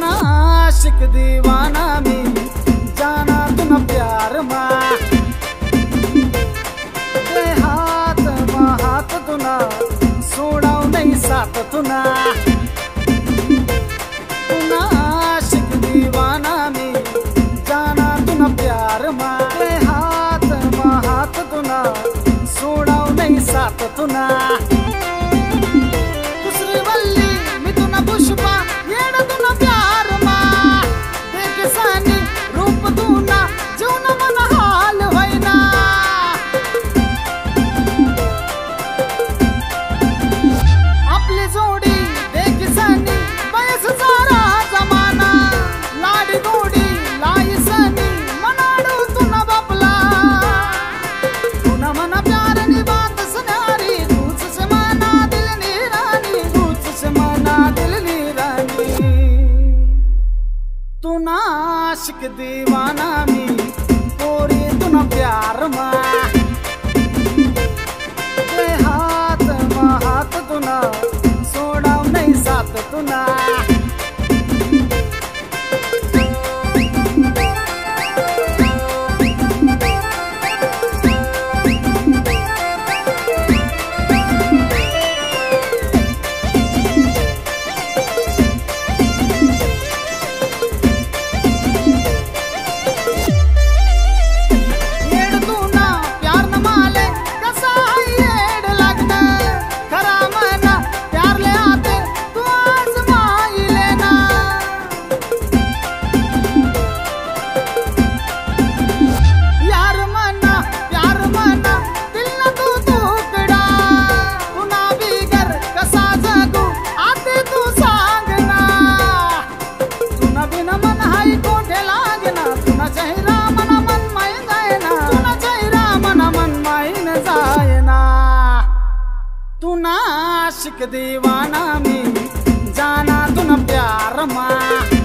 आशिक दीवाना में जाना तू न प्यार माँ हाथ माँ हाथ तू ना सोड़ाओ नहीं साथ तू ना आशिक दीवाना में जाना तू न प्यार माँ हाथ तू ना सोड़ाओ नहीं साथ तू ना आशिक दीवाना में पोरी तू न प्यार माँ हाथ तू ना सोड़ा नहीं साथ तू ना तू ना आशिक दीवाना में जाना तू न प्यार माँ।